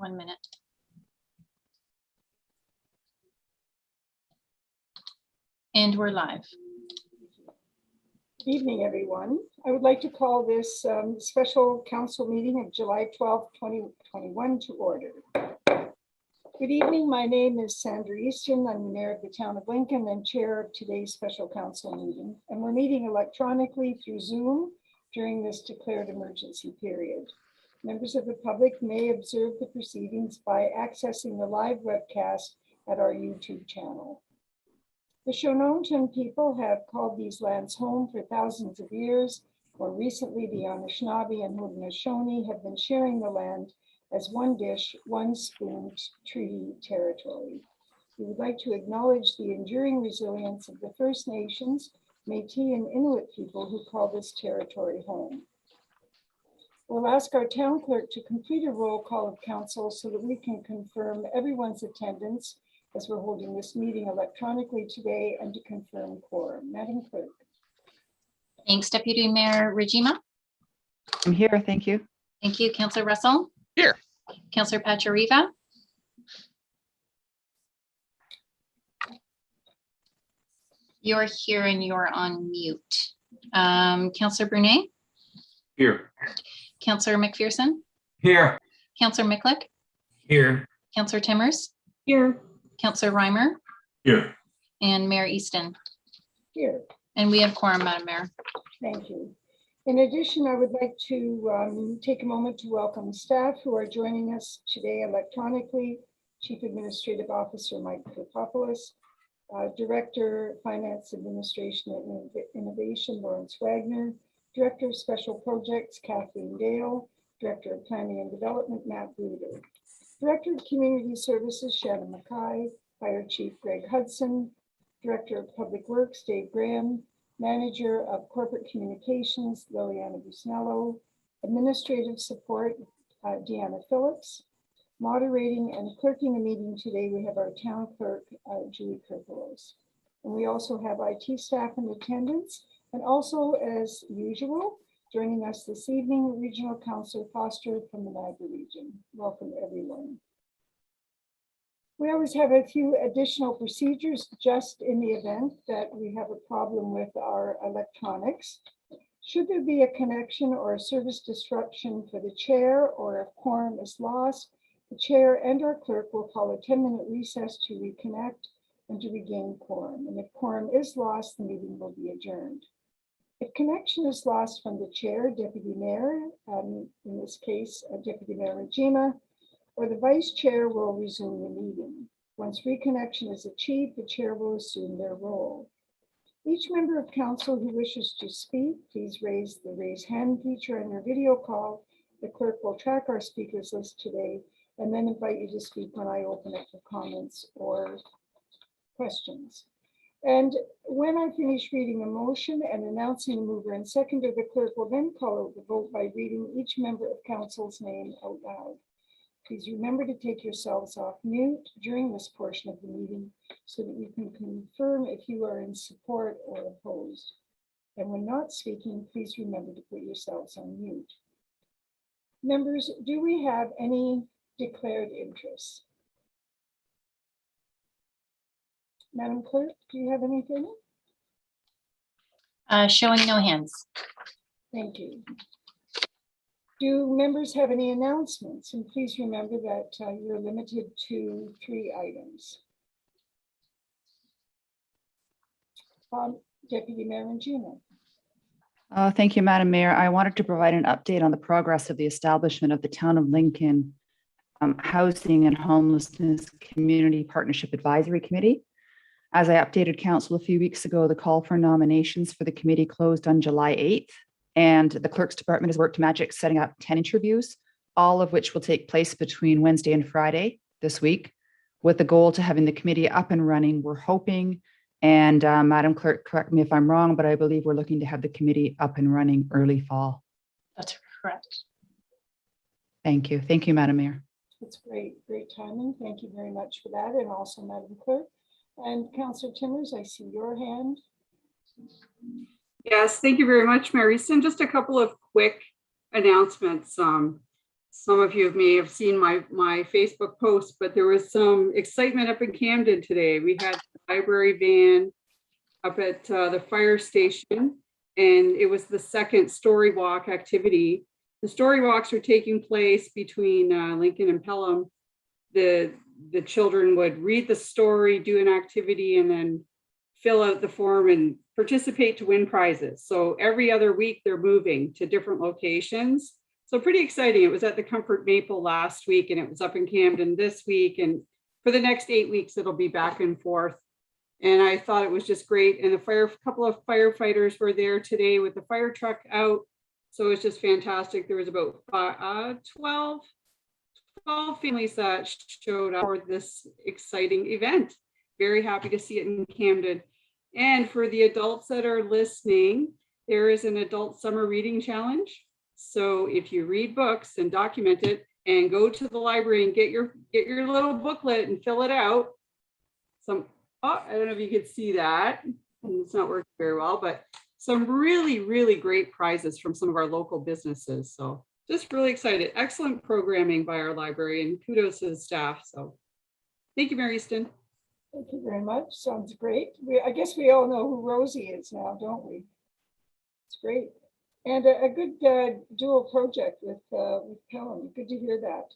1 minute. And we're live. Good evening, everyone. I would like to call this special council meeting of July 12, 2021 to order. Good evening. My name is Sandra Easton. I'm the mayor of the town of Lincoln and chair of today's special council meeting. And we're meeting electronically through Zoom during this declared emergency period. Members of the public may observe the proceedings by accessing the live webcast at our YouTube channel. The Shononton people have called these lands home for thousands of years. More recently, the Anishinaabe and Haudenosaunee have been sharing the land as one dish, one spoon treaty territory. We would like to acknowledge the enduring resilience of the First Nations, Métis and Inuit people who call this territory home. We'll ask our town clerk to complete a roll call of council so that we can confirm everyone's attendance as we're holding this meeting electronically today and to confirm quorum. Madam Clerk. Thanks, Deputy Mayor Regima. I'm here, thank you. Thank you, Councillor Russell. Here. Councillor Pachariva. You're here and you're on mute. Councillor Brunet. Here. Councillor McPherson. Here. Councillor Miklick. Here. Councillor Timmers. Here. Councillor Reimer. Here. And Mayor Easton. Here. And we have quorum, Madam Mayor. Thank you. In addition, I would like to take a moment to welcome staff who are joining us today electronically. Chief Administrative Officer Mike Kropopoulos, Director Finance Administration and Innovation Lawrence Wagner, Director of Special Projects Kathleen Dale, Director of Planning and Development Matt Bruder, Director of Community Services Shannon Mackay, Fire Chief Greg Hudson, Director of Public Works Dave Graham, Manager of Corporate Communications Liliana Busnello, Administrative Support Deanna Phillips. Moderating and clerking the meeting today, we have our town clerk Julie Kirkolos. And we also have IT staff in attendance, and also as usual, joining us this evening, Regional Councillor Foster from the Niagara region. Welcome, everyone. We always have a few additional procedures just in the event that we have a problem with our electronics. Should there be a connection or a service disruption for the chair, or if quorum is lost, the chair and our clerk will call a 10-minute recess to reconnect and to regain quorum. And if quorum is lost, the meeting will be adjourned. If connection is lost from the chair, Deputy Mayor, in this case, Deputy Mayor Regima, or the vice chair will resume the meeting. Once reconnection is achieved, the chair will assume their role. Each member of council who wishes to speak, please raise the raise hand feature on your video call. The clerk will track our speakers list today and then invite you to speak when I open it for comments or questions. And when I finish reading a motion and announcing the mover and seconder, the clerk will then call out the vote by reading each member of council's name out loud. Please remember to take yourselves off mute during this portion of the meeting so that you can confirm if you are in support or opposed. And when not speaking, please remember to put yourselves on mute. Members, do we have any declared interests? Madam Clerk, do you have anything? Showing no hands. Thank you. Do members have any announcements? And please remember that you're limited to 3 items. Deputy Mayor Regina. Thank you, Madam Mayor. I wanted to provide an update on the progress of the establishment of the Town of Lincoln Housing and Homelessness Community Partnership Advisory Committee. As I updated council a few weeks ago, the call for nominations for the committee closed on July 8th, and the clerk's department has worked magic setting up 10 interviews, all of which will take place between Wednesday and Friday this week, with the goal to having the committee up and running. We're hoping, and Madam Clerk, correct me if I'm wrong, but I believe we're looking to have the committee up and running early fall. That's correct. Thank you. Thank you, Madam Mayor. That's great, great timing. Thank you very much for that. And also Madam Clerk. And Councillor Timmers, I see your hand. Yes, thank you very much, Mary. Just a couple of quick announcements. some of you may have seen my Facebook post, but there was some excitement up in Camden today. We had the library van up at the fire station, and it was the second story walk activity. The story walks are taking place between Lincoln and Pelham. The children would read the story, do an activity, and then fill out the form and participate to win prizes. So every other week they're moving to different locations. So pretty exciting. It was at the Comfort Maple last week, and it was up in Camden this week. And for the next 8 weeks, it'll be back and forth. And I thought it was just great. And a couple of firefighters were there today with the fire truck out. So it's just fantastic. There was about 12 families that showed up for this exciting event. Very happy to see it in Camden. And for the adults that are listening, there is an adult summer reading challenge. So if you read books and document it and go to the library and get your little booklet and fill it out. I don't know if you could see that. It's not working very well, but some really, really great prizes from some of our local businesses. So just really excited. Excellent programming by our library, and kudos to the staff. So thank you, Mary Easton. Thank you very much. Sounds great. I guess we all know who Rosie is now, don't we? It's great. And a good dual project with Pelham. Good to hear that.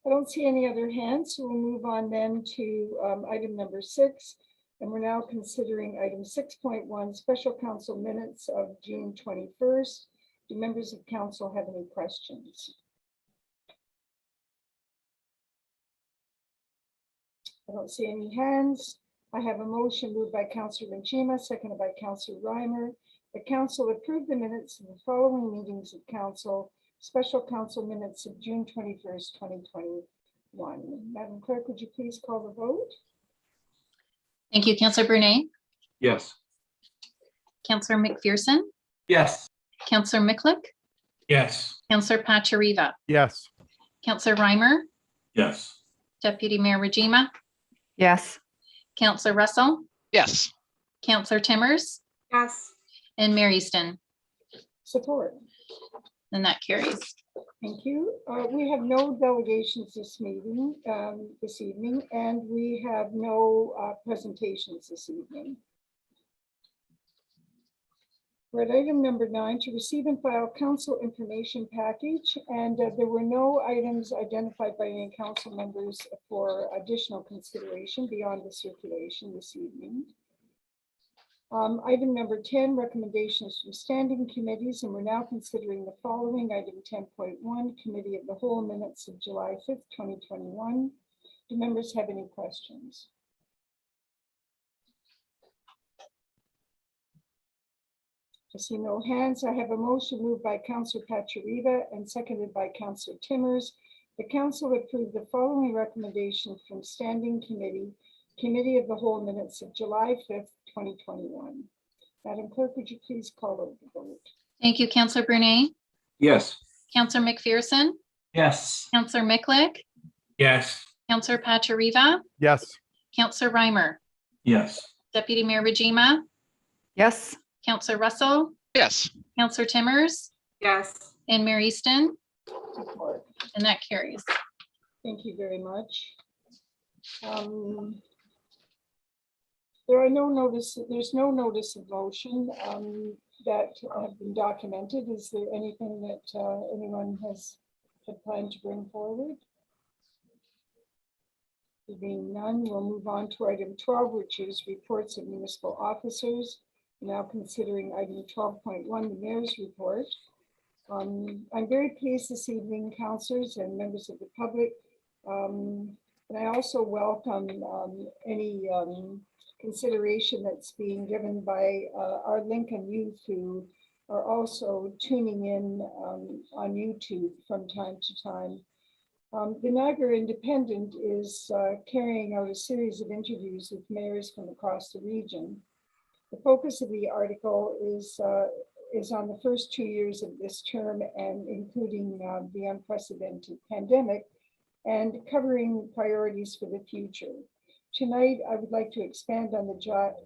I don't see any other hands, so we'll move on then to item number 6. And we're now considering item 6.1, special council minutes of June 21st. Do members of council have any questions? I don't see any hands. I have a motion moved by Councillor Benchima, seconded by Councillor Reimer. The council approved the minutes of the following meetings of council, special council minutes of June 21st, 2021. Madam Clerk, would you please call the vote? Thank you, Councillor Brunet, Yes. Councillor McPherson, Yes. Councillor Miklick, Yes. Councillor Pachariva, Yes. Councillor Reimer, Yes. Deputy Mayor Rajima, Yes. Councillor Russell, Yes. Councillor Timmers, Yes. and Mayor Easton. Support. And that carries. Thank you. We have no delegations this evening, and we have no presentations this evening. We're at item number 9, to receive and file council information package, and there were no items identified by any council members for additional consideration beyond the circulation this evening. Item number 10, recommendations from standing committees, and we're now considering the following. Item 10.1, Committee of the Whole minutes of July 5th, 2021. Do members have any questions? I see no hands. I have a motion moved by Councillor Pachariva and seconded by Councillor Timmers. The council approved the following recommendations from standing Committee of the Whole minutes of July 5th, 2021. Madam Clerk, would you please call over the vote? Thank you, Councillor Brunet, Yes. Councillor McPherson, Yes. Councillor Miklick, Yes. Councillor Pachariva, Yes. Councillor Reimer, Yes. Deputy Mayor Rajima, Yes. Councillor Russell, Yes. Councillor Timmers, Yes. and Mayor Easton, Support. and that carries. Thank you very much. There's no notice of motion that have been documented. Is there anything that anyone has had planned to bring forward? There being none, we'll move on to item 12, which is reports of municipal officers. Now considering item 12.1, the mayor's report. I'm very pleased this evening, councillors and members of the public. And I also welcome any consideration that's being given by our Lincoln youth who are also tuning in on YouTube from time to time. The Niagara Independent is carrying out a series of interviews with mayors from across the region. The focus of the article is on the first 2 years of this term, and including the unprecedented pandemic, and covering priorities for the future. Tonight, I would like to expand on the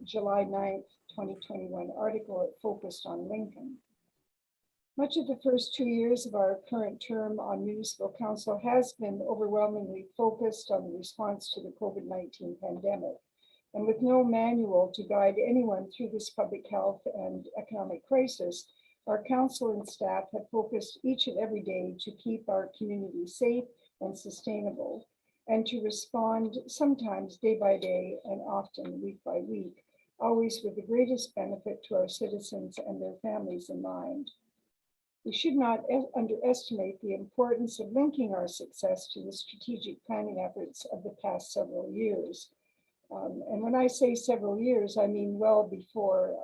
July 9th, 2021 article. It focused on Lincoln. Much of the first 2 years of our current term on municipal council has been overwhelmingly focused on the response to the COVID-19 pandemic. And with no manual to guide anyone through this public health and economic crisis, our council and staff have focused each and every day to keep our community safe and sustainable, and to respond sometimes day by day and often week by week, always with the greatest benefit to our citizens and their families in mind. We should not underestimate the importance of linking our success to the strategic planning efforts of the past several years. And when I say several years, I mean well before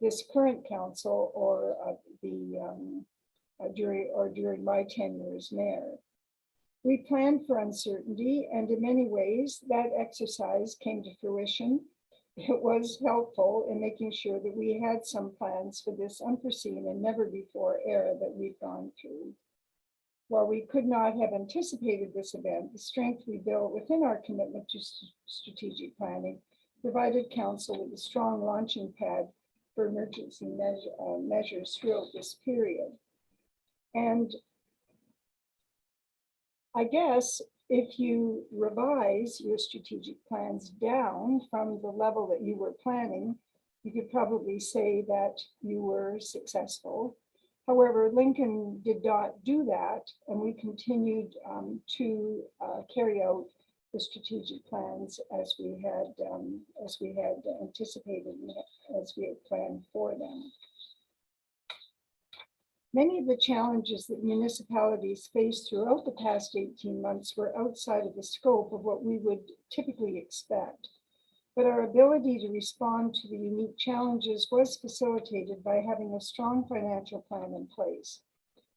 this current council or during my tenure as mayor. We planned for uncertainty, and in many ways, that exercise came to fruition. It was helpful in making sure that we had some plans for this unforeseen and never before era that we've gone through. While we could not have anticipated this event, the strength we built within our commitment to strategic planning provided council with a strong launching pad for emergency measures throughout this period. And I guess if you revise your strategic plans down from the level that you were planning, you could probably say that you were successful. However, Lincoln did not do that, and we continued to carry out the strategic plans as we had anticipated, and as we had planned for them. Many of the challenges that municipalities faced throughout the past 18 months were outside of the scope of what we would typically expect. But our ability to respond to the unique challenges was facilitated by having a strong financial plan in place.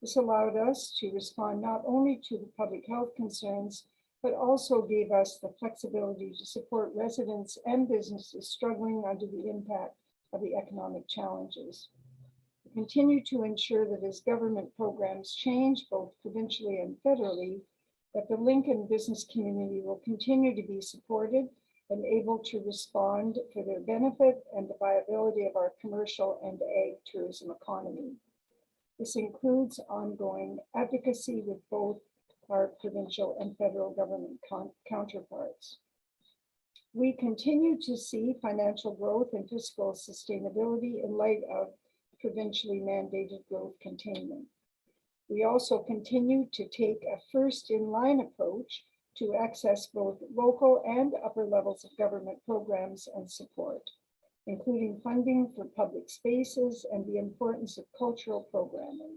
This allowed us to respond not only to the public health concerns, but also gave us the flexibility to support residents and businesses struggling under the impact of the economic challenges. We continue to ensure that as government programs change both provincially and federally, that the Lincoln business community will continue to be supported and able to respond for their benefit and the viability of our commercial and ag tourism economy. This includes ongoing advocacy with both our provincial and federal government counterparts. We continue to see financial growth and fiscal sustainability in light of provincially mandated growth containment. We also continue to take a first in line approach to access both local and upper levels of government programs and support, including funding for public spaces and the importance of cultural programming.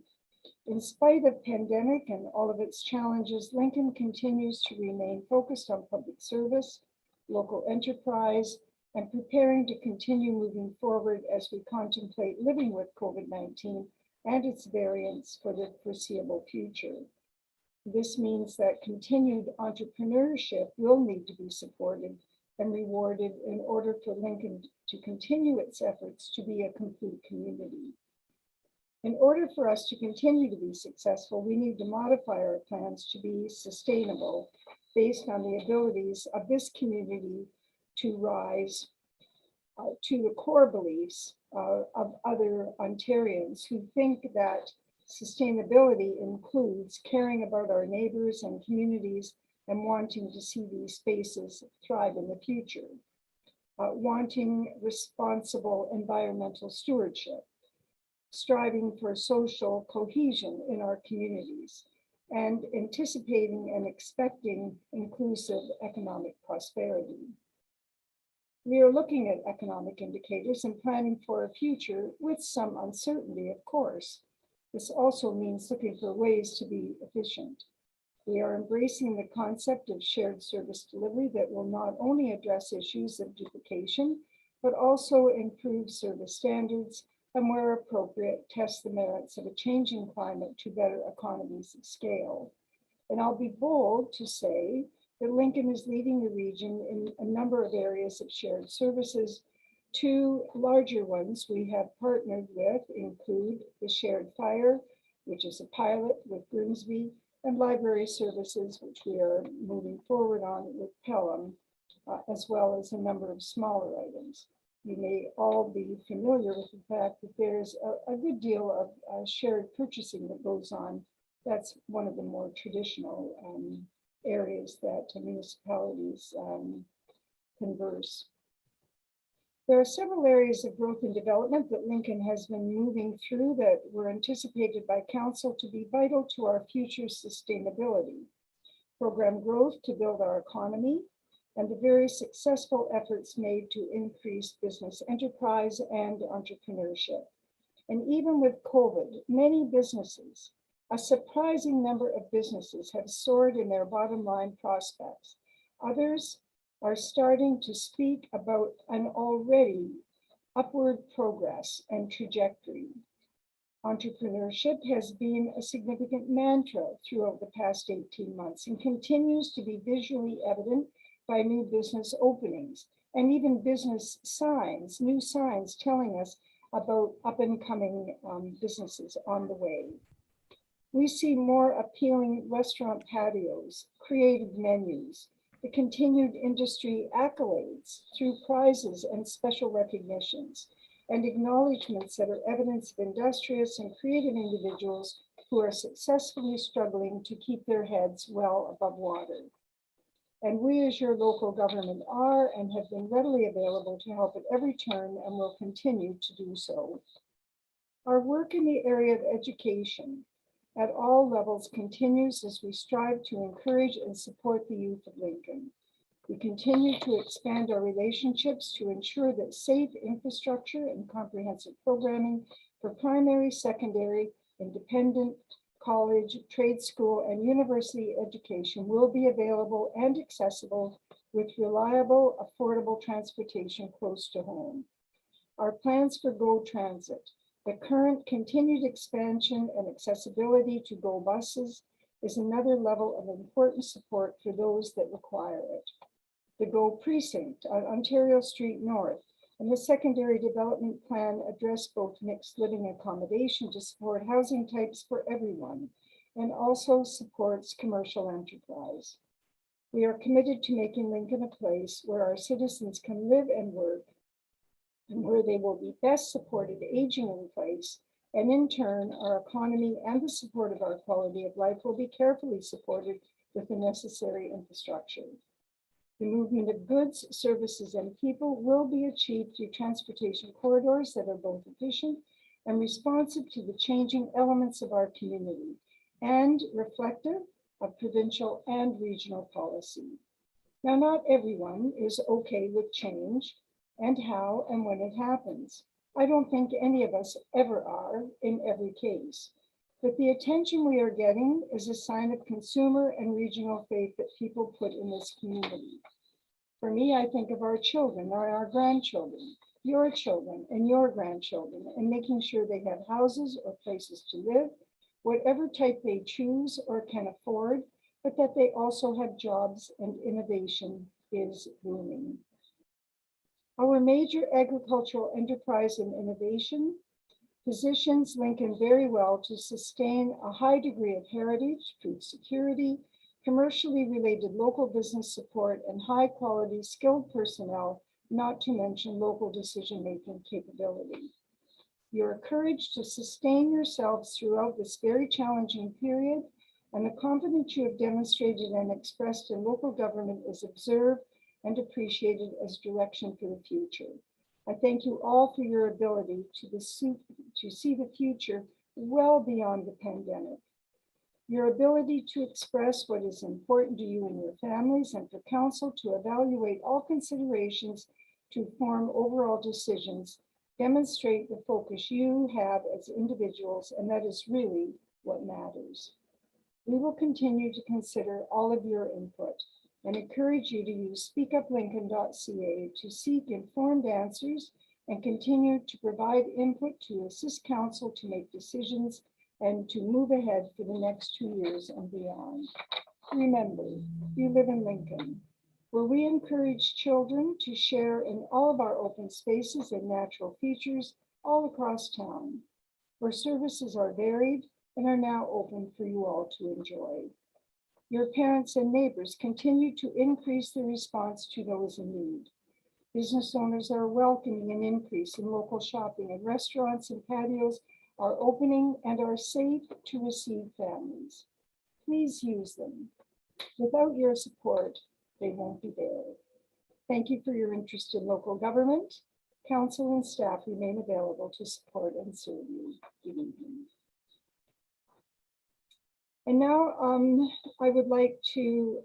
In spite of pandemic and all of its challenges, Lincoln continues to remain focused on public service, local enterprise, and preparing to continue moving forward as we contemplate living with COVID-19 and its variants for the foreseeable future. This means that continued entrepreneurship will need to be supported and rewarded in order for Lincoln to continue its efforts to be a complete community. In order for us to continue to be successful, we need to modify our plans to be sustainable based on the abilities of this community to rise to the core beliefs of other Ontarians who think that sustainability includes caring about our neighbors and communities and wanting to see these spaces thrive in the future, wanting responsible environmental stewardship, striving for social cohesion in our communities, and anticipating and expecting inclusive economic prosperity. We are looking at economic indicators and planning for a future with some uncertainty, of course. This also means looking for ways to be efficient. We are embracing the concept of shared service delivery that will not only address issues of duplication, but also improve service standards and, where appropriate, test the merits of a changing climate to better economies of scale. And I'll be bold to say that Lincoln is leading the region in a number of areas of shared services. Two larger ones we have partnered with include the Shared Fire, which is a pilot with Grimsby, and library services, which we are moving forward on with Pelham, as well as a number of smaller items. You may all be familiar with the fact that there's a good deal of shared purchasing that goes on. That's one of the more traditional areas that municipalities converse. There are several areas of growth and development that Lincoln has been moving through that were anticipated by Council to be vital to our future sustainability. Program growth to build our economy, and the very successful efforts made to increase business enterprise and entrepreneurship. And even with COVID, many businesses, a surprising number of businesses have soared in their bottom line prospects. Others are starting to speak about an already upward progress and trajectory. Entrepreneurship has been a significant mantra throughout the past 18 months and continues to be visually evident by new business openings and even business signs, new signs telling us about up and coming businesses on the way. We see more appealing restaurant patios, creative menus, the continued industry accolades through prizes and special recognitions, and acknowledgements that are evidence of industrious and creative individuals who are successfully struggling to keep their heads well above water. And we as your local government are and have been readily available to help at every turn and will continue to do so. Our work in the area of education at all levels continues as we strive to encourage and support the youth of Lincoln. We continue to expand our relationships to ensure that safe infrastructure and comprehensive programming for primary, secondary, independent, college, trade school, and university education will be available and accessible with reliable, affordable transportation close to home. Our plans for GO Transit, the current continued expansion and accessibility to GO buses is another level of important support for those that require it. The GO Precinct on Ontario Street North and the secondary development plan address both mixed living accommodation to support housing types for everyone and also supports commercial enterprise. We are committed to making Lincoln a place where our citizens can live and work and where they will be best supported aging in place. And in turn, our economy and the support of our quality of life will be carefully supported with the necessary infrastructure. The movement of goods, services, and people will be achieved through transportation corridors that are both efficient and responsive to the changing elements of our community and reflective of provincial and regional policy. Now, not everyone is okay with change and how and when it happens. I don't think any of us ever are in every case, but the attention we are getting is a sign of consumer and regional faith that people put in this community. For me, I think of our children or our grandchildren, your children and your grandchildren, and making sure they have houses or places to live, whatever type they choose or can afford, but that they also have jobs and innovation is booming. Our major agricultural enterprise and innovation positions Lincoln very well to sustain a high degree of heritage, food security, commercially related local business support, and high quality skilled personnel, not to mention local decision-making capability. You're encouraged to sustain yourselves throughout this very challenging period, and the confidence you have demonstrated and expressed in local government is observed and appreciated as direction for the future. I thank you all for your ability to see the future well beyond the pandemic. Your ability to express what is important to you and your families, and for Council to evaluate all considerations to form overall decisions demonstrate the focus you have as individuals, and that is really what matters. We will continue to consider all of your input and encourage you to use speakuplincoln.ca to seek informed answers and continue to provide input to assist Council to make decisions and to move ahead for the next 2 years and beyond. Remember, you live in Lincoln, where we encourage children to share in all of our open spaces and natural features all across town, where services are varied and are now open for you all to enjoy. Your parents and neighbors continue to increase the response to those in need. Business owners are welcoming an increase in local shopping, and restaurants and patios are opening and are safe to receive families. Please use them. Without your support, they won't be there. Thank you for your interest in local government. Council and staff remain available to support and serve you. Good evening. And now I would like to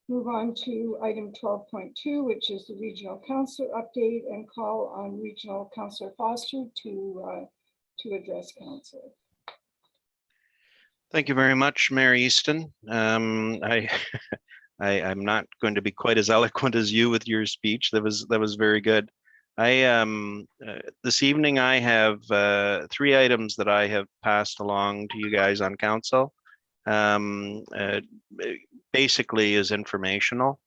move on to item 12.2, which is the regional council update, and call on Regional Councillor Foster to address council. Thank you very much, Mayor Easton. I'm not going to be quite as eloquent as you with your speech. That was very good. This evening I have 3 items that I have passed along to you guys on council. Basically is informational.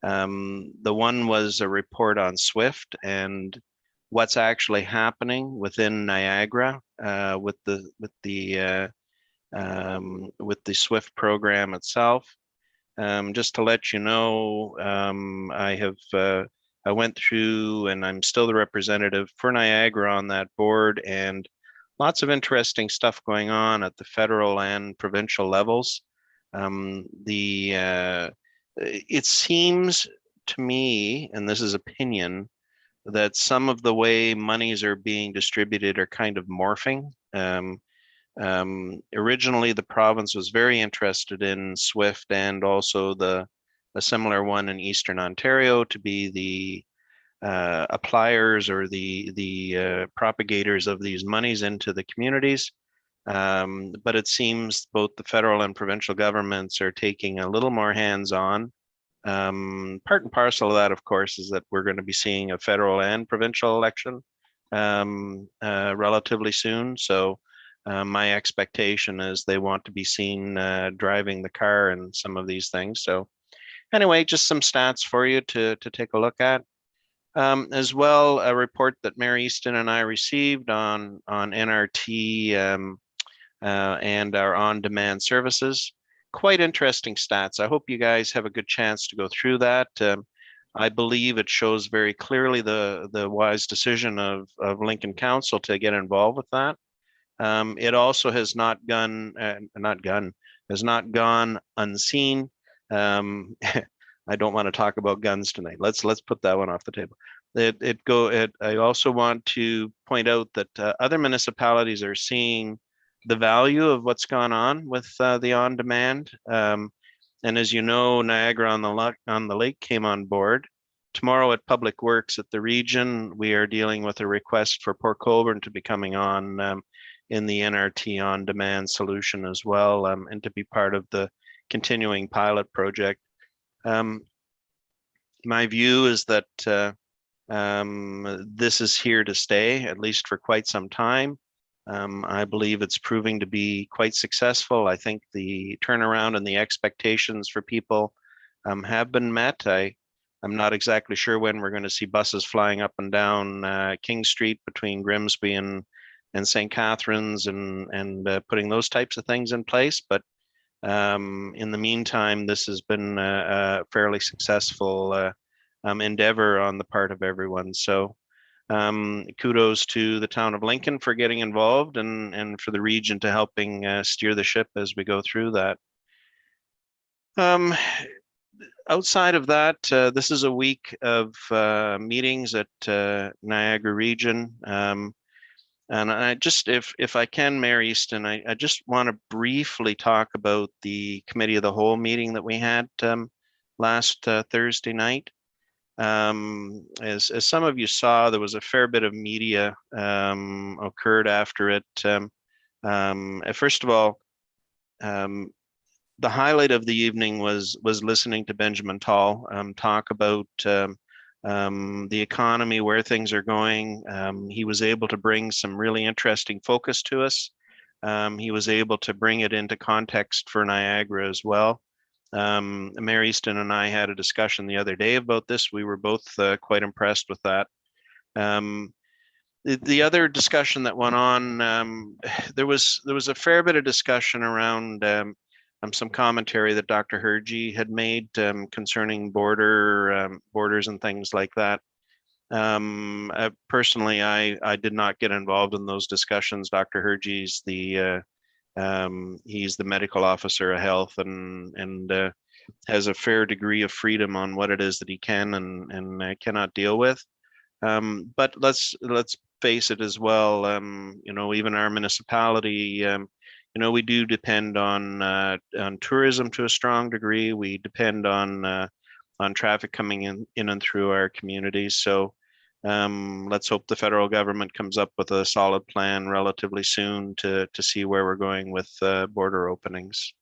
The one was a report on SWIFT and what's actually happening within Niagara with the SWIFT program itself. Just to let you know, I went through and I'm still the representative for Niagara on that board, and lots of interesting stuff going on at the federal and provincial levels. It seems to me, and this is opinion, that some of the way monies are being distributed are kind of morphing. Originally, the province was very interested in SWIFT and also a similar one in Eastern Ontario to be the appliers or the propagators of these monies into the communities. But it seems both the federal and provincial governments are taking a little more hands-on. Part and parcel of that, of course, is that we're going to be seeing a federal and provincial election relatively soon. So my expectation is they want to be seen driving the car and some of these things. So anyway, just some stats for you to take a look at. As well, a report that Mayor Easton and I received on NRT and our on-demand services. Quite interesting stats. I hope you guys have a good chance to go through that. I believe it shows very clearly the wise decision of Lincoln Council to get involved with that. It also has not gone unseen. I don't want to talk about guns tonight. Let's put that one off the table. I also want to point out that other municipalities are seeing the value of what's gone on with the on-demand. And as you know, Niagara on the Lake came on board. Tomorrow at Public Works at the region, we are dealing with a request for Port Colborne to be coming on in the NRT on-demand solution as well, and to be part of the continuing pilot project. My view is that this is here to stay, at least for quite some time. I believe it's proving to be quite successful. I think the turnaround and the expectations for people have been met. I'm not exactly sure when we're going to see buses flying up and down King Street between Grimsby and St. Catharines and putting those types of things in place. But in the meantime, this has been a fairly successful endeavor on the part of everyone. So kudos to the town of Lincoln for getting involved and for the region to helping steer the ship as we go through that. Outside of that, this is a week of meetings at Niagara Region. And I just, if I can, Mayor Easton, I just want to briefly talk about the Committee of the Whole meeting that we had last Thursday night. As some of you saw, there was a fair bit of media occurred after it. First of all, the highlight of the evening was listening to Benjamin Tall talk about the economy, where things are going. He was able to bring some really interesting focus to us. He was able to bring it into context for Niagara as well. Mayor Easton and I had a discussion the other day about this. We were both quite impressed with that. The other discussion that went on, there was a fair bit of discussion around some commentary that Dr. Hergy had made concerning borders and things like that. Personally, I did not get involved in those discussions. Dr. Hergy's he's the medical officer of health and has a fair degree of freedom on what it is that he can and cannot deal with. But let's face it as well. Even our municipality, we do depend on tourism to a strong degree. We depend on traffic coming in and through our communities. So let's hope the federal government comes up with a solid plan relatively soon to see where we're going with border openings.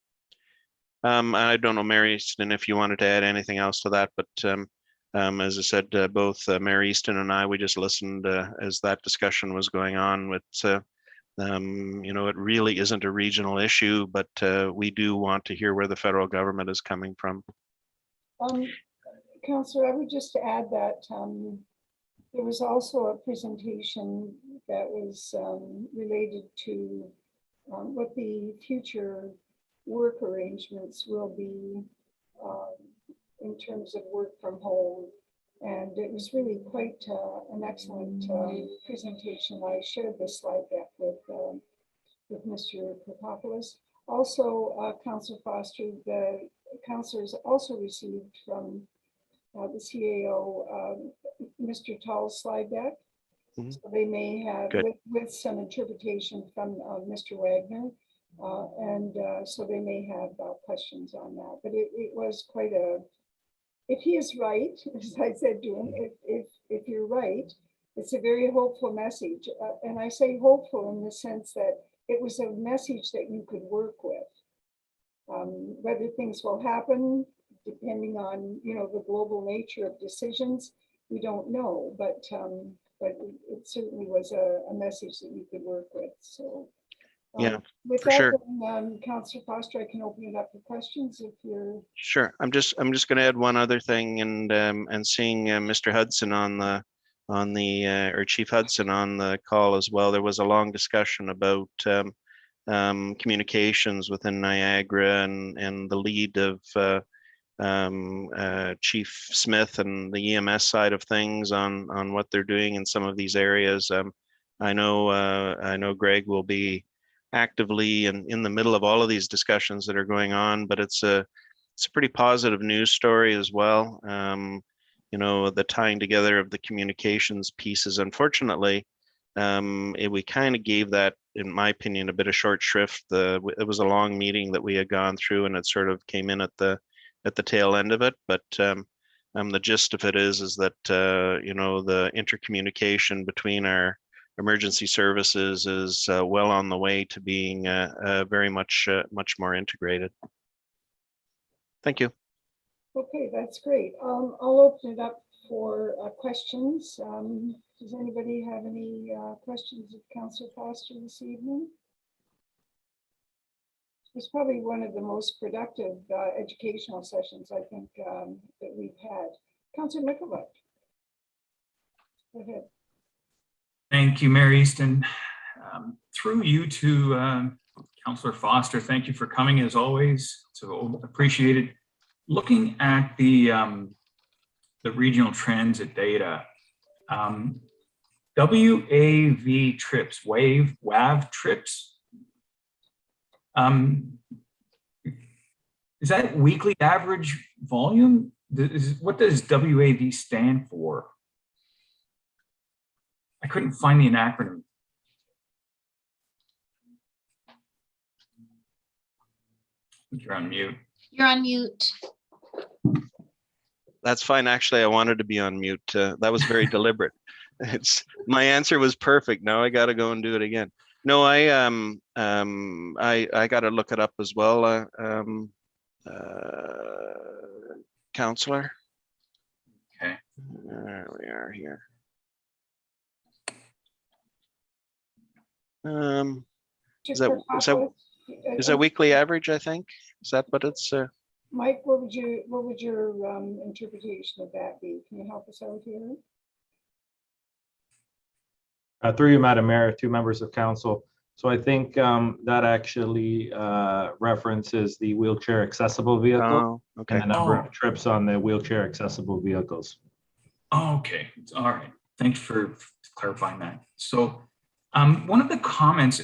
I don't know, Mary Easton, if you wanted to add anything else to that, but as I said, both Mary Easton and I, we just listened as that discussion was going on. It really isn't a regional issue, but we do want to hear where the federal government is coming from. Councillor, I would just add that there was also a presentation that was related to what the future work arrangements will be in terms of work from home. And it was really quite an excellent presentation. I shared the slide deck with Mr. Papopoulos. Also, Councillor Foster, the councillors also received from the CAO, Mr. Tall's slide deck. Mhm. So they may have, with some interpretation from Mr. Wagner, so they may have questions on that. But it was quite if he is right, as I said to him, if you're right, it's a very hopeful message. And I say hopeful in the sense that it was a message that you could work with. Whether things will happen, depending on the global nature of decisions, we don't know. But it certainly was a message that you could work with. So Yeah, with for that, sure. then, Councillor Foster, I can open it up for questions if you're. Sure. I'm just going to add one other thing, and seeing Mr. Hudson or Chief Hudson on the call as well. There was a long discussion about communications within Niagara and the lead of Chief Smith and the EMS side of things on what they're doing in some of these areas. I know Greg will be actively in the middle of all of these discussions that are going on, but it's a pretty positive news story as well. The tying together of the communications pieces. Unfortunately, we kind of gave that, in my opinion, a bit of short shrift. It was a long meeting that we had gone through, and it sort of came in at the tail end of it. But the gist of it is that the intercommunication between our emergency services is well on the way to being very much more integrated. Thank you. Okay, that's great. I'll open it up for questions. Does anybody have any questions of Councillor Foster this evening? It's probably one of the most productive educational sessions I think that we've had. Councillor Mickelbuck. Go ahead. Thank you, Mary Easton. Through you to Councillor Foster, thank you for coming as always. So appreciated. Looking at the regional transit data, WAV trips, WAV trips, is that weekly average volume? What does WAV stand for? I couldn't find the acronym. You're on mute. You're on mute. That's fine. Actually, I wanted to be on mute. That was very deliberate. My answer was perfect. Now I got to go and do it again. No, I got to look it up as well. Counselor. Okay. There we are here. Is that weekly average? I think. Is that what it's? Mike, what would your interpretation of that be? Can you help us out here? Through you, Madam Mayor, two members of council. So I think that actually references the wheelchair accessible vehicle Oh, okay. and the number Oh. of trips on the wheelchair accessible vehicles. Oh, okay, all right. Thanks for clarifying that. So one of the comments,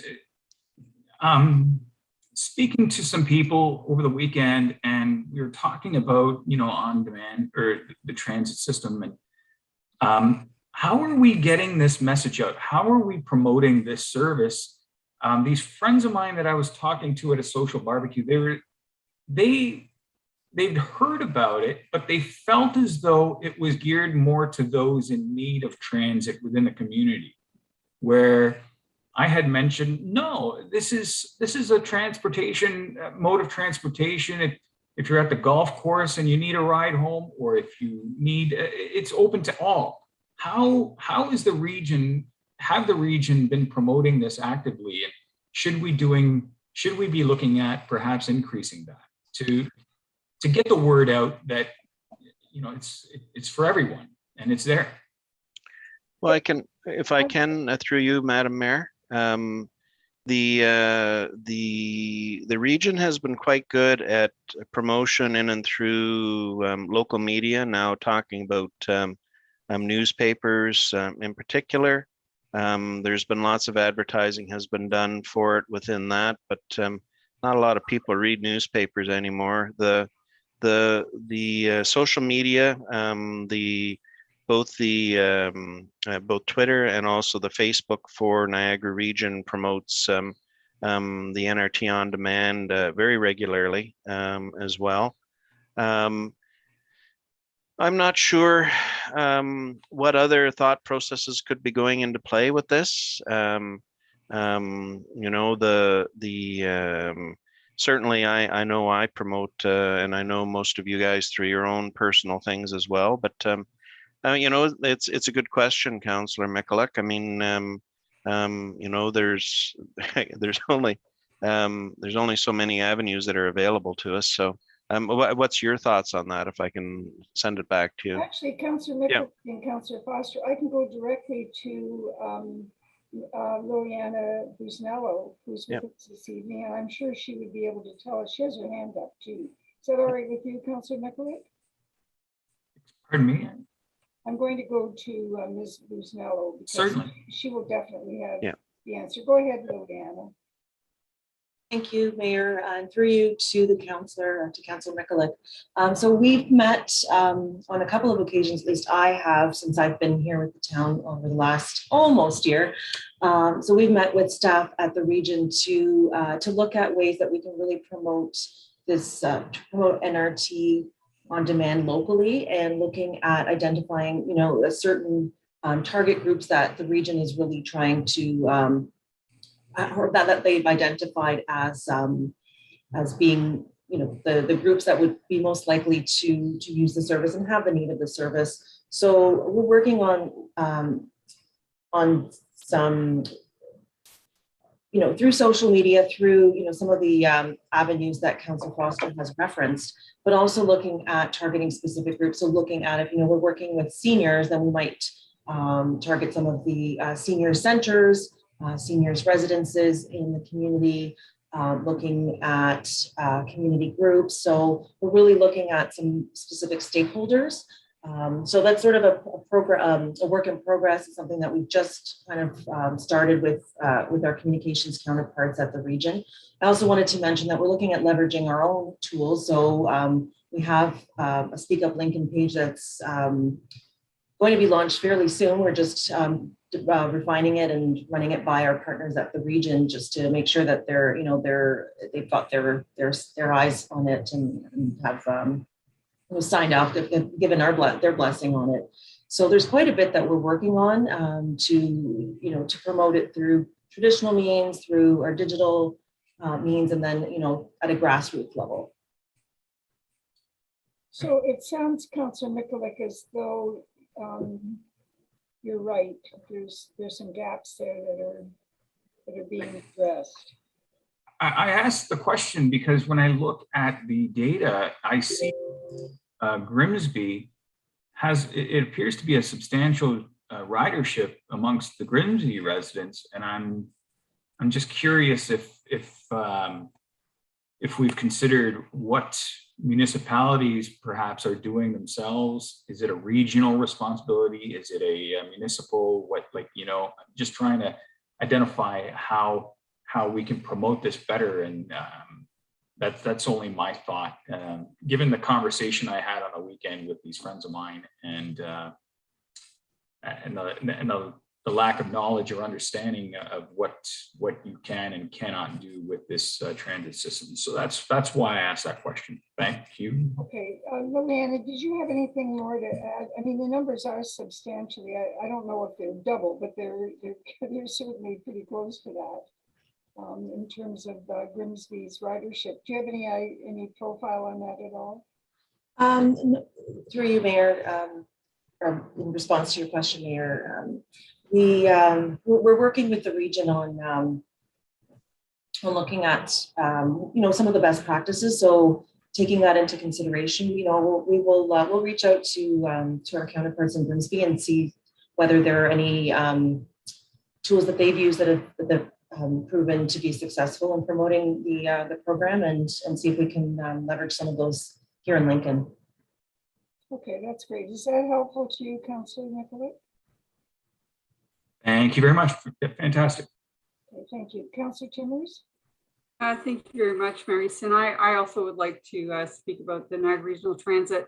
speaking to some people over the weekend, and we were talking about, on demand or the transit system, and how are we getting this message out? How are we promoting this service? These friends of mine that I was talking to at a social barbecue, they'd heard about it, but they felt as though it was geared more to those in need of transit within the community, where I had mentioned, no, this is a transportation mode of transportation. If you're at the golf course and you need a ride home, or if you need, it's open to all. How is the region, have the region been promoting this actively? And should we be looking at perhaps increasing that to get the word out that, it's for everyone and it's there? Well, if I can, through you, Madam Mayor, the region has been quite good at promotion in and through local media. Now talking about newspapers in particular. There's been lots of advertising has been done for it within that, but not a lot of people read newspapers anymore. The social media, both Twitter and also the Facebook for Niagara region promotes the NRT on demand very regularly as well. I'm not sure what other thought processes could be going into play with this. Certainly I know I promote and I know most of you guys through your own personal things as well, but it's a good question, Councillor Mikulik. I mean, there's only so many avenues that are available to us. So what's your thoughts on that, if I can send it back to you? Actually, Councillor Mikulik and Councillor Foster, I can go directly to Liliana Busnello, who's with us this evening, and I'm sure she would be able to tell us. She has her hand up too. Is that all right with you, Councillor Mikulik? Pardon me? I'm going to go to Ms. Busnello because Certainly. she will definitely have the answer. Go ahead, Liliana. Thank you, Mayor, and through you to the councillor, to Councillor Mikulik. So we've met on a couple of occasions, at least I have, since I've been here with the town over the last almost year. So we've met with staff at the region to look at ways that we can really promote this, to promote NRT on demand locally, and looking at identifying, a certain target groups that the region is really trying to or that they've identified as being, the groups that would be most likely to use the service and have the need of the service. So we're working on some, through social media, through, some of the avenues that Councillor Foster has referenced, but also looking at targeting specific groups. So looking at, if, we're working with seniors, then we might target some of the senior centers, seniors residences in the community, looking at community groups. So we're really looking at some specific stakeholders. So that's sort of a program, a work in progress. It's something that we've just kind of started with our communications counterparts at the region. I also wanted to mention that we're looking at leveraging our own tools. So we have a Speak Up Lincoln page that's going to be launched fairly soon. We're just refining it and running it by our partners at the region, just to make sure that they've got their eyes on it and have signed off, given their blessing on it. So there's quite a bit that we're working on to promote it through traditional means, through our digital means, and then at a grassroots level. So it sounds, Councillor Mikulik, as though you're right. There's some gaps there that are being addressed. I asked the question because when I look at the data, I see Grimsby it appears to be a substantial ridership amongst the Grimsby residents, and I'm I'm just curious if we've considered what municipalities perhaps are doing themselves. Is it a regional responsibility? Is it a municipal, just trying to identify how we can promote this better. And that's only my thought, given the conversation I had on the weekend with these friends of mine, and the lack of knowledge or understanding of what you can and cannot do with this transit system. So that's why I asked that question. Thank you. Okay, Liliana, did you have anything more to add? I mean, the numbers are substantially, I don't know if they're double, but they're certainly pretty close to that. In terms of Grimsby's ridership. Do you have any profile on that at all? Through you, Mayor, or in response to your question, Mayor, we're working with the region on looking at some of the best practices. So taking that into consideration, we'll reach out to our counterparts in Grimsby and see whether there are any tools that they've used that have proven to be successful in promoting the program, and see if we can leverage some of those here in Lincoln. Okay, that's great. Is that helpful to you, Councillor Nicollet? Thank you very much. Fantastic. Okay, thank you. Councillor Timmers? Thank you very much, Mary. And I also would like to speak about the Niagara Regional Transit.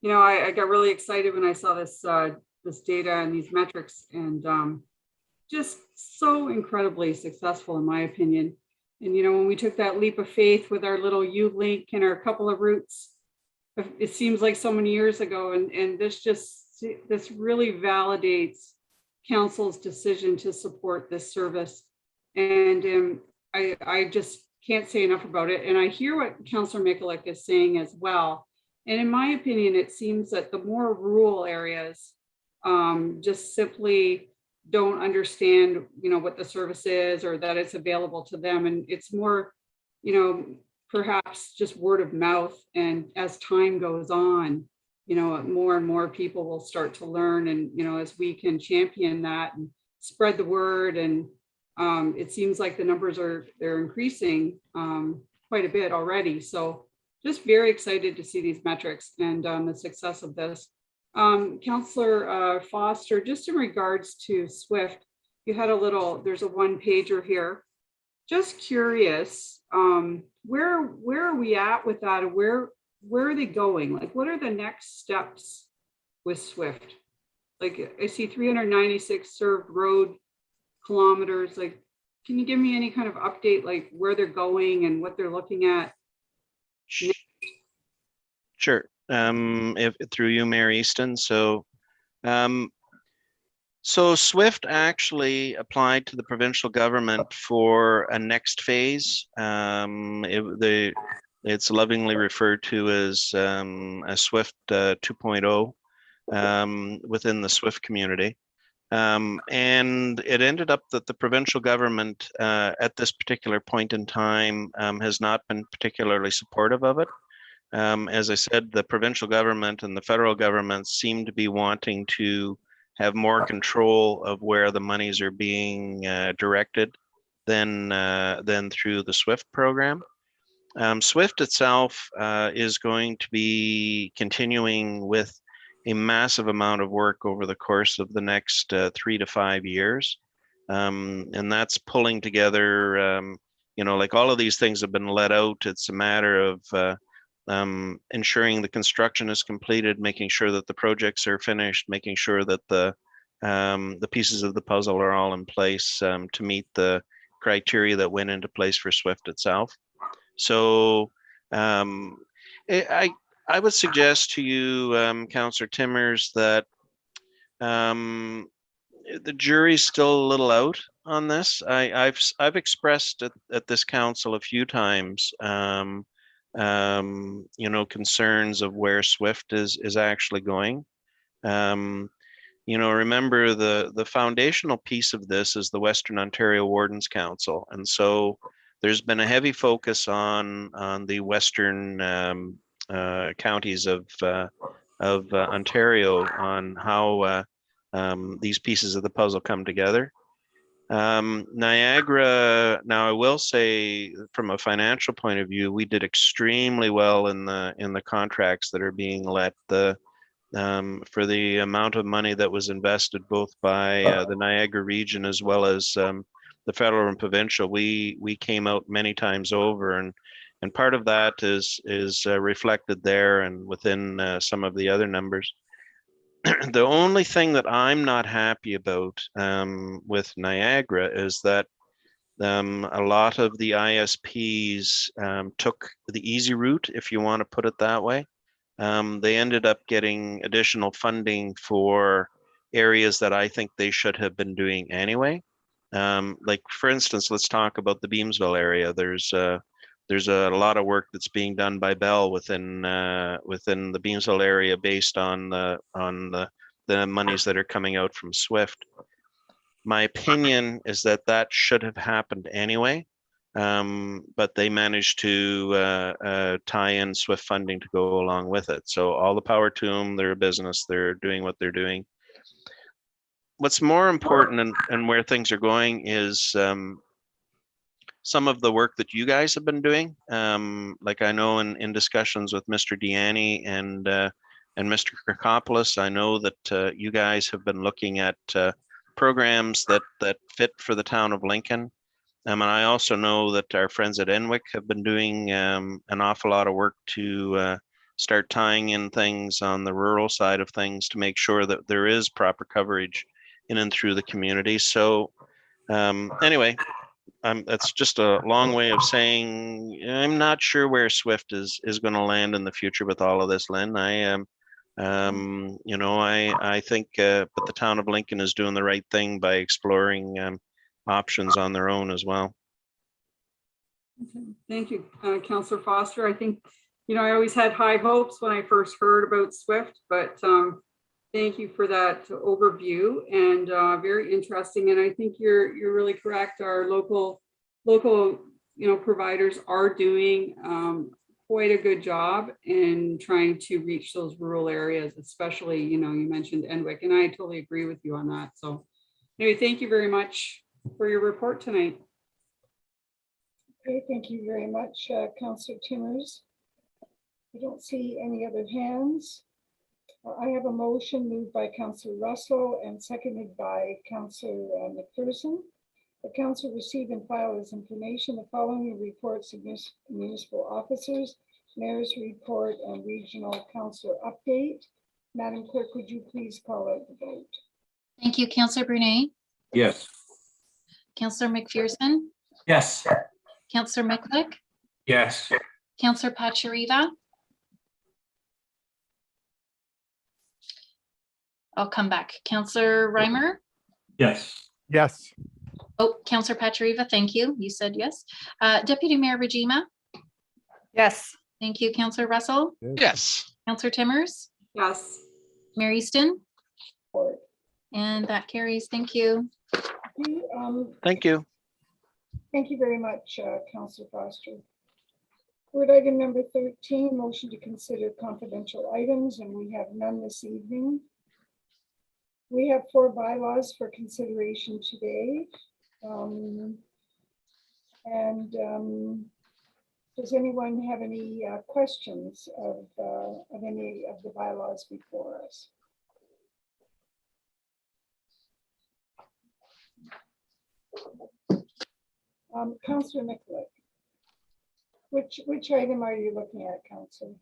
I got really excited when I saw this data and these metrics, and just so incredibly successful, in my opinion. And when we took that leap of faith with our little U-Link and our couple of routes, it seems like so many years ago, and this really validates Council's decision to support this service. And I just can't say enough about it. And I hear what Councillor Mikulik is saying as well. And in my opinion, it seems that the more rural areas just simply don't understand, what the service is, or that it's available to them. And it's more, perhaps just word of mouth. And as time goes on, more and more people will start to learn. And, as we can champion that and spread the word, and it seems like the numbers they're increasing quite a bit already. So just very excited to see these metrics and the success of this. Councillor Foster, just in regards to SWIFT, you had there's a one pager here. Just curious, where are we at with that? And where are they going? Like, what are the next steps with SWIFT? Like, I see 396 served road kilometers. Like, can you give me any kind of update, like where they're going and what they're looking at? Sure. If through you, Mayor Easton. So SWIFT actually applied to the provincial government for a next phase. It's lovingly referred to as a SWIFT 2.0 within the SWIFT community. And it ended up that the provincial government at this particular point in time has not been particularly supportive of it. As I said, the provincial government and the federal government seem to be wanting to have more control of where the monies are being directed than through the SWIFT program. SWIFT itself is going to be continuing with a massive amount of work over the course of the next 3 to 5 years. And that's pulling together, like all of these things have been let out. It's a matter of ensuring the construction is completed, making sure that the projects are finished, making sure that the pieces of the puzzle are all in place to meet the criteria that went into place for SWIFT itself. So I would suggest to you, Councillor Timmers, that the jury's still a little out on this. I've expressed at this council a few times, concerns of where SWIFT is actually going. Remember the foundational piece of this is the Western Ontario Wardens Council, and so there's been a heavy focus on the western counties of Ontario on how these pieces of the puzzle come together. Niagara, now I will say from a financial point of view, we did extremely well in the contracts that are being let. For the amount of money that was invested both by the Niagara region as well as the federal and provincial, we came out many times over, and part of that is reflected there and within some of the other numbers. The only thing that I'm not happy about with Niagara is that a lot of the ISPs took the easy route, if you want to put it that way. They ended up getting additional funding for areas that I think they should have been doing anyway. Like for instance, let's talk about the Beamsville area. There's a lot of work that's being done by Bell within the Beamsville area based on the monies that are coming out from SWIFT. My opinion is that that should have happened anyway, but they managed to tie in SWIFT funding to go along with it. So all the power to them. They're a business. They're doing what they're doing. What's more important and where things are going is some of the work that you guys have been doing. Like I know in discussions with Mr. Deanny and Mr. Kirkopoulos, I know that you guys have been looking at programs that fit for the town of Lincoln. And I also know that our friends at Enwick have been doing an awful lot of work to start tying in things on the rural side of things to make sure that there is proper coverage in and through the community. So anyway, that's just a long way of saying I'm not sure where SWIFT is going to land in the future with all of this, Lynn. I am. I think, but the town of Lincoln is doing the right thing by exploring options on their own as well. Okay. Thank you, Councillor Foster. I think, I always had high hopes when I first heard about SWIFT, but thank you for that overview, and very interesting. And I think you're really correct. Our local providers are doing quite a good job in trying to reach those rural areas, especially, you mentioned Enwick, and I totally agree with you on that. So anyway, thank you very much for your report tonight. Okay, thank you very much, Councillor Timmers. I don't see any other hands. I have a motion moved by Councillor Russell and seconded by Councillor McPherson. The council receive and file as information the following reports of municipal officers, mayor's report, and regional councillor update. Madam Clerk, would you please call out the vote? Thank you, Councillor Brunet, Yes. Councillor McPherson, Yes. Councillor Miklick, Yes. Councillor Pachariva. I'll come back. Councillor Reimer. Yes. Yes. Oh, Councillor Pachariva, thank you. You said yes. Deputy Mayor Regima. Yes. Thank you, Councillor Russell. Yes. Councillor Timmers, Yes. Mayor Easton, Or, and that carries. Thank you. Thank you. Thank you very much, Councillor Foster. Board item number 13, motion to consider confidential items, and we have none this evening. We have 4 bylaws for consideration today. Does anyone have any questions of any of the bylaws before us? Councillor Miklick, which item are you looking at, Councillor?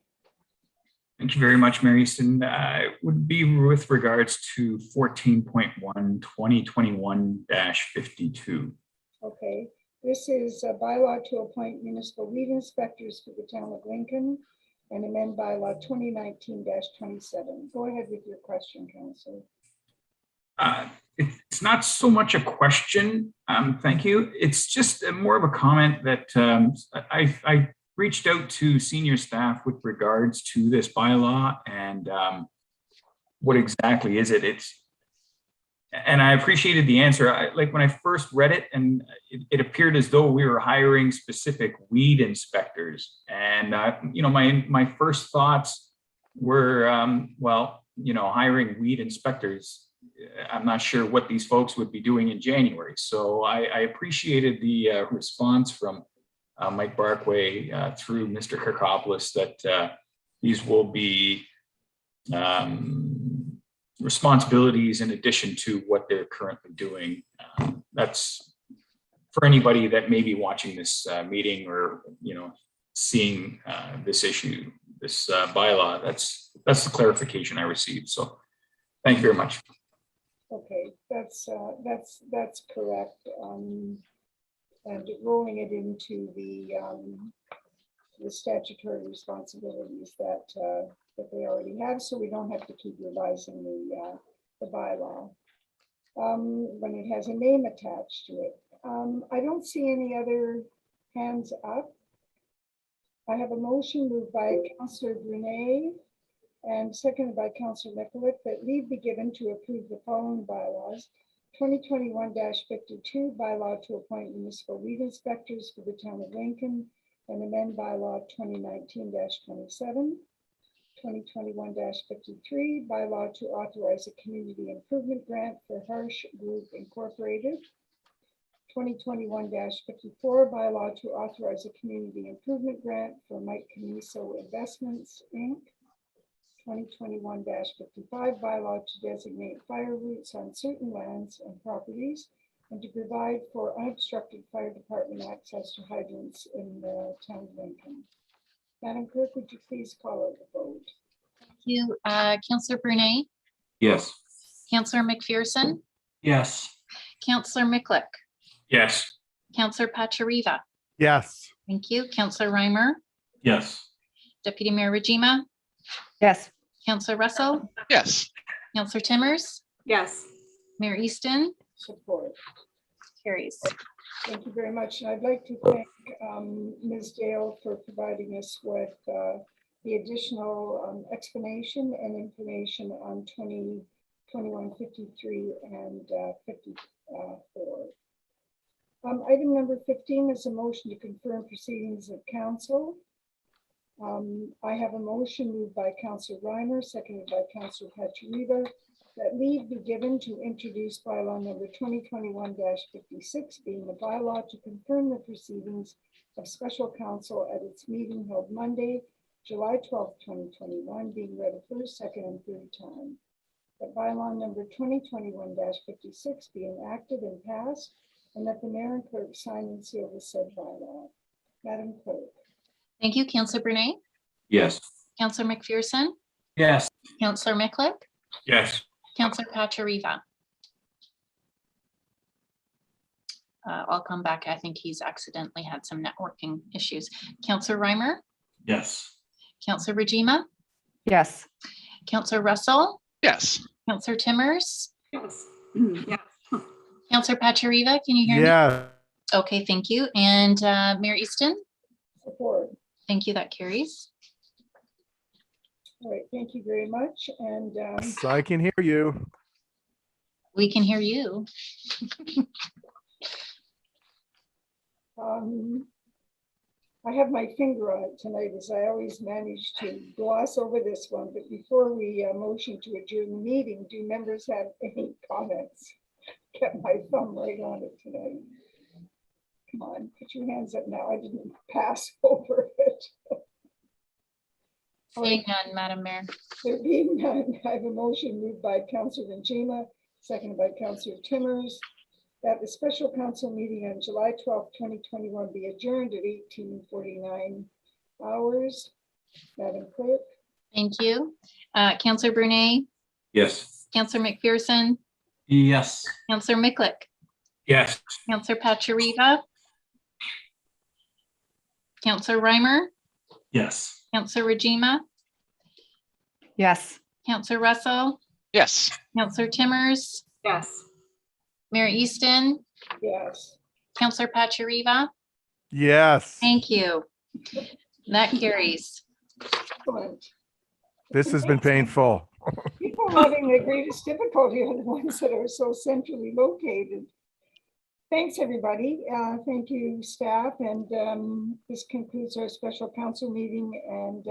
Thank you very much, Mary Easton. It would be with regards to 14.1 2021-52. Okay, this is a bylaw to appoint municipal weed inspectors for the town of Lincoln and amend bylaw 2019-27. Go ahead with your question, Councillor. It's not so much a question, thank you. It's just more of a comment that I reached out to senior staff with regards to this bylaw and what exactly is it? And I appreciated the answer. Like when I first read it, and it appeared as though we were hiring specific weed inspectors. And my first thoughts were, hiring weed inspectors. I'm not sure what these folks would be doing in January. So I appreciated the response from Mike Barkway through Mr. Kirkopoulos that these will be responsibilities in addition to what they're currently doing. That's for anybody that may be watching this meeting or, seeing this issue, this bylaw. That's the clarification I received. So thank you very much. Okay, that's correct. And rolling it into the statutory responsibilities that they already have, so we don't have to keep revising the bylaw when it has a name attached to it. I don't see any other hands up. I have a motion moved by Councillor Brunet and seconded by Councillor Nicollet that leave be given to approve the following bylaws. 2021-52 bylaw to appoint municipal weed inspectors for the town of Lincoln and amend bylaw 2019-27. 2021-53 bylaw to authorize a community improvement grant for Harsh Group Incorporated. 2021-54 bylaw to authorize a community improvement grant for Mike Caniso Investments, Inc. 2021-55 bylaw to designate fire routes on certain lands and properties and to provide for unobstructed fire department access to hydrants in the town of Lincoln. Madam Clerk, would you please call out the vote? Thank you. Councillor Brunet, Yes. Councillor McPherson, Yes. Councillor Miklick, Yes. Councillor Pachariva. Yes. Thank you. Councillor Reimer, Yes. Deputy Mayor Rajima, Yes. Councillor Russell, Yes. Councillor Timmers, Yes. Mayor Easton, Support. carries. Thank you very much. And I'd like to thank Ms. Dale for providing us with the additional explanation and information on 2021-53 and 54. Item number 15 is a motion to confirm proceedings of council. I have a motion moved by Councillor Reimer, seconded by Councillor Pachariva, that leave be given to introduce bylaw number 2021-56, being the bylaw to confirm the proceedings of special council at its meeting held Monday, July 12, 2021, being read a first, second, and third time. That bylaw number 2021-56 be enacted and passed, and that the mayor and clerk sign and seal the said bylaw. Madam Clerk. Thank you. Councillor Brunet, Yes. Councillor McPherson, Yes. Councillor Miklick, Yes. Councillor Pachariva. I'll come back. I think he's accidentally had some networking issues. Councillor Reimer, Yes. Councillor Rajima, Yes. Councillor Russell, Yes. Councillor Timmers, Yes. Yes. Councillor Pachariva, can you hear me? Yeah. Okay, thank you. And Mayor Easton, Support. thank you, that carries. All right, thank you very much. And So I can hear you. We can hear you. I have my finger on it tonight, as I always manage to gloss over this one. But before we motion to adjourn the meeting, do members have any comments? Kept my thumb right on it tonight. Come on, put your hands up now. I didn't pass over it. Seeing none, Madam Mayor. There being none, I have a motion moved by Councillor Njima, seconded by Councillor Timmers, that the special council meeting on July 12, 2021 be adjourned at 18:49 hours. Madam Clerk. Thank you. Councillor Brunet, Yes. Councillor McPherson, Yes. Councillor Miklick, Yes. Councillor Pachariva, Councillor Reimer, Yes. Councillor Rajima, Yes. Councillor Russell, Yes. Councillor Timmers, Yes. Mayor Easton, Yes. Councillor Pachariva. Yes. Thank you. That carries. Excellent. This has been painful. People having the greatest difficulty are the ones that are so centrally located. Thanks, everybody. Thank you, staff. And this concludes our special council meeting. And